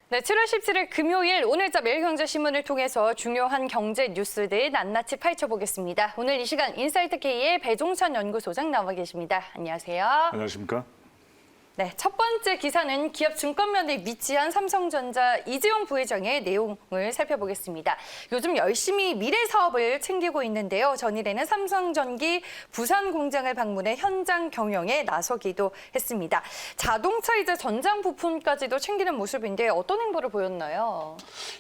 네, 7월 17일 금요일 오늘자 매일경제신문을 통해서 중요한 경제 뉴스들 낱낱이 파헤쳐보겠습니다. 오늘 이 시간 인사이트K의 배종찬 연구소장 나와 계십니다. 안녕하세요. 안녕하십니까? 네, 첫 번째 기사는 기업 증권면에 위치한 삼성전자 이재용 부회장의 내용을 살펴보겠습니다. 요즘 열심히 미래 사업을 챙기고 있는데요. 전일에는 삼성전기 부산 공장을 방문해 현장 경영에 나서기도 했습니다. 자동차 이제 전장 부품까지도 챙기는 모습인데 어떤 행보를 보였나요?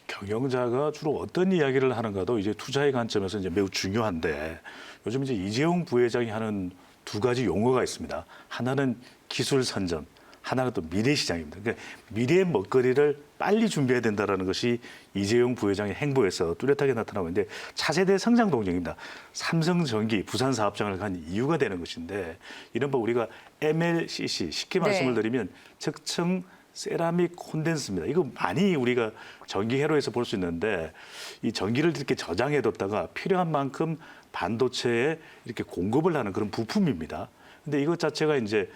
경영자가 주로 어떤 이야기를 하는가도 이제 투자의 관점에서 이제 매우 중요한데 요즘 이제 이재용 부회장이 하는 두 가지 용어가 있습니다. 하나는 기술 선점, 하나는 또 미래 시장입니다. 그러니까 미래의 먹거리를 빨리 준비해야 된다는 것이 이재용 부회장의 행보에서 뚜렷하게 나타나고 있는데 차세대 성장 동력입니다. 삼성전기 부산 사업장을 간 이유가 되는 것인데 이른바 우리가 MLCC 쉽게 말씀을 드리면 측층 세라믹 콘덴스입니다. 이거 많이 우리가 전기 회로에서 볼 수 있는데 이 전기를 이렇게 저장해뒀다가 필요한 만큼 반도체에 이렇게 공급을 하는 그런 부품입니다. 근데 이것 자체가 이제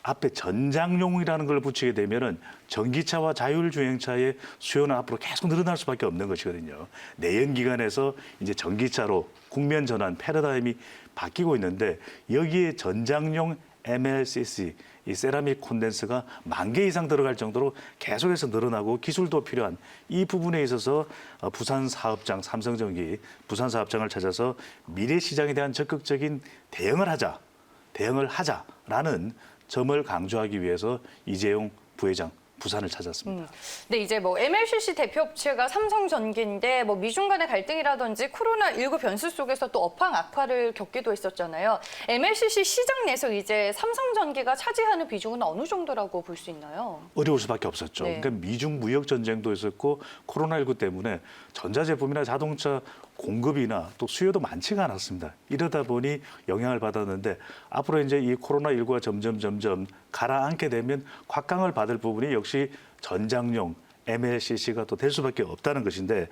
앞에 전장용이라는 걸 붙이게 되면은 전기차와 자율주행차의 수요는 앞으로 계속 늘어날 수밖에 없는 것이거든요. 내연 기관에서 이제 전기차로 국면 전환 패러다임이 바뀌고 있는데 여기에 전장용 MLCC 이 세라믹 콘덴스가 10,000개 이상 들어갈 정도로 계속해서 늘어나고 기술도 필요한 이 부분에 있어서 부산 사업장 삼성전기 부산 사업장을 찾아서 미래 시장에 대한 적극적인 대응을 하자라는 점을 강조하기 위해서 이재용 부회장 부산을 찾았습니다. 네, 이제 뭐 MLCC 대표 업체가 삼성전기인데 뭐 미중 간의 갈등이라든지 코로나19 변수 속에서 또 업황 악화를 겪기도 했었잖아요. MLCC 시장 내에서 이제 삼성전기가 차지하는 비중은 어느 정도라고 볼 수 있나요? 어려울 수밖에 없었죠. 네. 그러니까 미중 무역 전쟁도 있었고 코로나19 때문에 전자제품이나 자동차 공급이나 또 수요도 많지가 않았습니다. 이러다 보니 영향을 받았는데 앞으로 이제 이 코로나19가 점점 가라앉게 되면 곽강을 받을 부분이 역시 전장용 MLCC가 또 될 수밖에 없다는 것인데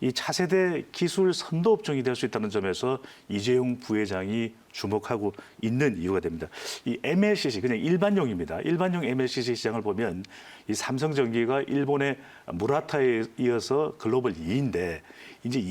이 차세대 기술 선도 업종이 될 수 있다는 점에서 이재용 부회장이 주목하고 있는 이유가 됩니다. 이 MLCC 그냥 일반용입니다. 일반용 MLCC 시장을 보면 이 삼성전기가 일본의 무라타에 이어서 글로벌 2위인데 이제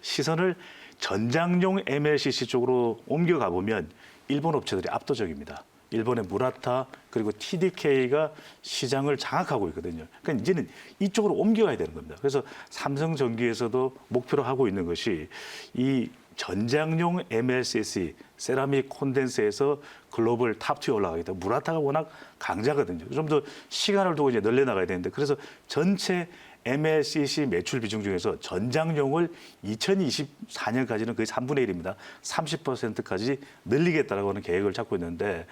시선을 전장용 MLCC 쪽으로 옮겨가 보면 일본 업체들이 압도적입니다. 일본의 무라타 그리고 TDK가 시장을 장악하고 있거든요. 그러니까 이제는 이쪽으로 옮겨가야 되는 겁니다. 그래서 삼성전기에서도 목표로 하고 있는 것이 이 전장용 MLCC 세라믹 콘덴스에서 글로벌 탑2에 올라가기 때문에 무라타가 워낙 강자거든요. 좀 더 시간을 두고 이제 늘려나가야 되는데 그래서 전체 MLCC 매출 비중 중에서 전장용을 2024년까지는 거의 3분의 1입니다. 30%까지 늘리겠다라고 하는 계획을 잡고 있는데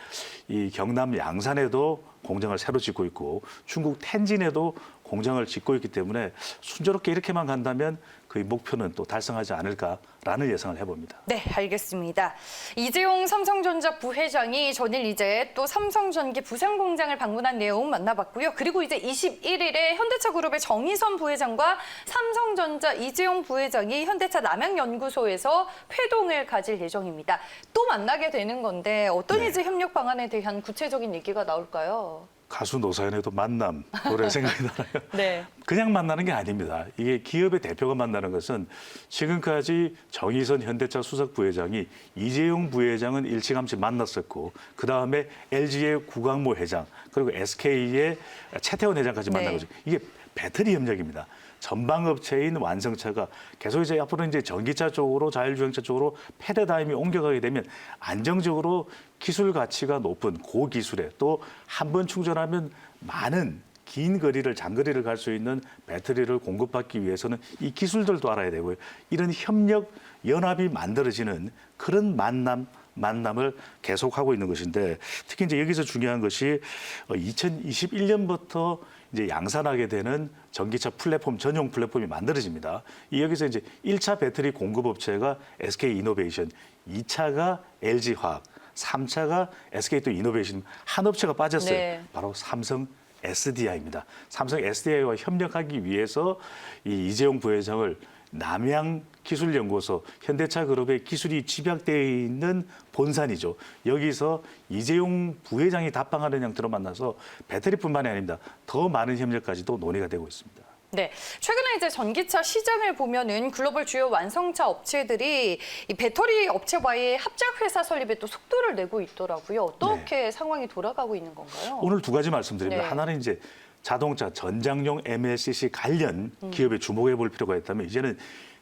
이 경남 양산에도 공장을 새로 짓고 있고 중국 텐진에도 공장을 짓고 있기 때문에 순조롭게 이렇게만 간다면 그 목표는 또 달성하지 않을까라는 예상을 해봅니다. 네, 알겠습니다. 이재용 삼성전자 부회장이 전일 이제 또 삼성전기 부산 공장을 방문한 내용 만나봤고요. 그리고 이제 21일에 현대차 그룹의 정의선 부회장과 삼성전자 이재용 부회장이 현대차 남양연구소에서 회동을 가질 예정입니다. 또 만나게 되는 건데 어떤 이제 협력 방안에 대한 구체적인 얘기가 나올까요? 가수 노사연에도 만남 노래 생각이 나요. 네. 그냥 만나는 게 아닙니다. 이게 기업의 대표가 만나는 것은 지금까지 정의선 현대차 수석 부회장이 이재용 부회장은 일찌감치 만났었고 그 다음에 LG의 구광모 회장 그리고 SK의 최태원 회장까지 만난 거죠. 이게 배터리 협력입니다. 전방업체인 완성차가 계속 이제 앞으로 이제 전기차 쪽으로 자율주행차 쪽으로 패러다임이 옮겨가게 되면 안정적으로 기술 가치가 높은 고기술에 또 한 번 충전하면 많은 긴 거리를 장거리를 갈 수 있는 배터리를 공급받기 위해서는 이 기술들도 알아야 되고요. 이런 협력 연합이 만들어지는 그런 만남을 계속하고 있는 것인데 특히 이제 여기서 중요한 것이 2021년부터 이제 양산하게 되는 전기차 플랫폼 전용 플랫폼이 만들어집니다. 여기서 이제 1차 배터리 공급 업체가 SK 이노베이션, 2차가 LG화학, 3차가 SK 또 이노베이션 한 업체가 빠졌어요. 네. 바로 삼성 SDI입니다. 삼성 SDI와 협력하기 위해서 이 이재용 부회장을 남양기술연구소 현대차그룹의 기술이 집약되어 있는 본산이죠. 여기서 이재용 부회장이 답방하는 형태로 만나서 배터리뿐만이 아닙니다. 더 많은 협력까지도 논의가 되고 있습니다. 네, 최근에 이제 전기차 시장을 보면은 글로벌 주요 완성차 업체들이 이 배터리 업체와의 합작 회사 설립에 또 속도를 내고 있더라고요. 어떻게 상황이 돌아가고 있는 건가요? 오늘 두 가지 말씀드립니다. 네. 하나는 이제 자동차 전장용 MLCC 관련 기업에 주목해 볼 필요가 있다면 이제는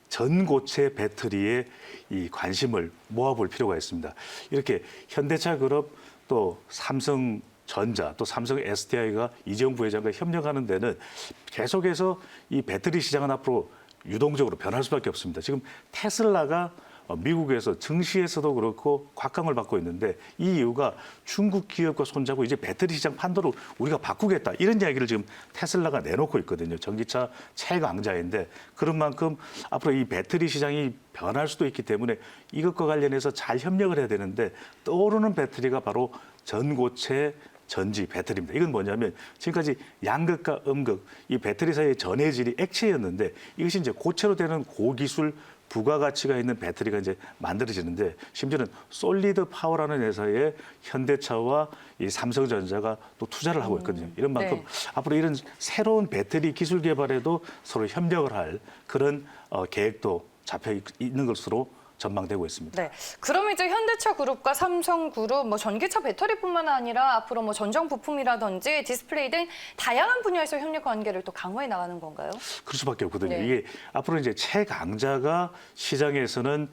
전고체 배터리에 이 관심을 모아볼 필요가 있습니다. 이렇게 현대차그룹 또 삼성전자 또 삼성 SDI가 이재용 부회장과 협력하는 데는 계속해서 이 배터리 시장은 앞으로 유동적으로 변할 수밖에 없습니다. 지금 테슬라가 미국에서 증시에서도 그렇고 곽강을 받고 있는데 이 이유가 중국 기업과 손잡고 이제 배터리 시장 판도를 우리가 바꾸겠다 이런 이야기를 지금 테슬라가 내놓고 있거든요. 전기차 최강자인데 그런 만큼 앞으로 이 배터리 시장이 변할 수도 있기 때문에 이것과 관련해서 잘 협력을 해야 되는데 떠오르는 배터리가 바로 전고체 전지 배터리입니다. 이건 뭐냐면 지금까지 양극과 음극 이 배터리 사이의 전해질이 액체였는데 이것이 이제 고체로 되는 고기술 부가가치가 있는 배터리가 이제 만들어지는데 심지어는 솔리드 파워라는 회사에 현대차와 이 삼성전자가 또 투자를 하고 있거든요. 이런 만큼 네. 앞으로 이런 새로운 배터리 기술 개발에도 서로 협력을 할 그런 계획도 잡혀 있는 것으로 전망되고 있습니다. 네, 그럼 이제 현대차 그룹과 삼성 그룹, 뭐 전기차 배터리뿐만 아니라 앞으로 뭐 전장 부품이라든지 디스플레이 등 다양한 분야에서 협력 관계를 또 강화해 나가는 건가요? 그럴 수밖에 없거든요. 네. 이게 앞으로 이제 최강자가 시장에서는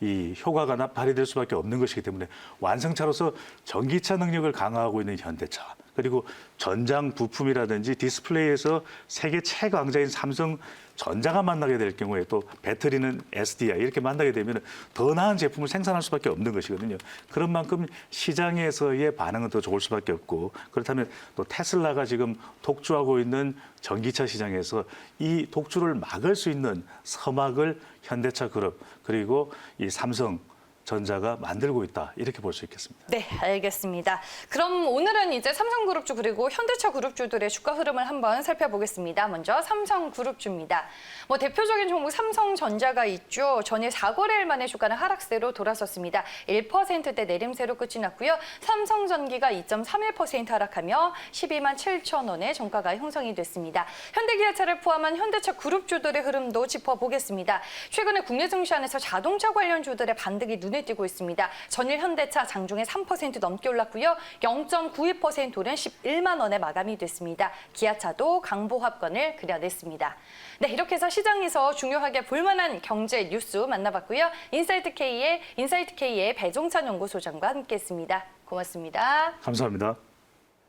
이 효과가 발휘될 수밖에 없는 것이기 때문에 완성차로서 전기차 능력을 강화하고 있는 현대차 그리고 전장 부품이라든지 디스플레이에서 세계 최강자인 삼성전자가 만나게 될 경우에 또 배터리는 SDI 이렇게 만나게 되면 더 나은 제품을 생산할 수밖에 없는 것이거든요. 그런 만큼 시장에서의 반응은 더 좋을 수밖에 없고 그렇다면 또 테슬라가 지금 독주하고 있는 전기차 시장에서 이 독주를 막을 수 있는 서막을 현대차 그룹 그리고 이 삼성전자가 만들고 있다 이렇게 볼 수 있겠습니다. 네, 알겠습니다. 그럼 오늘은 이제 삼성그룹주 그리고 현대차 그룹주들의 주가 흐름을 한번 살펴보겠습니다. 먼저 삼성그룹주입니다. 뭐 대표적인 종목 삼성전자가 있죠. 전일 4거래일 만에 주가는 하락세로 돌아섰습니다. 1%대 내림세로 끝이 났고요. 삼성전기가 2.31% 하락하며 12만 7천 원의 종가가 형성이 됐습니다. 현대기아차를 포함한 현대차 그룹주들의 흐름도 짚어보겠습니다. 최근에 국내 증시 안에서 자동차 관련주들의 반등이 눈에 띄고 있습니다. 전일 현대차 장중에 3% 넘게 올랐고요. 0.92% 오른 11만 원에 마감이 됐습니다. 기아차도 강보합권을 그려냈습니다. 네, 이렇게 해서 시장에서 중요하게 볼만한 경제 뉴스 만나봤고요. 인사이트 K의 배종찬 연구소장과 함께했습니다. 고맙습니다. 감사합니다.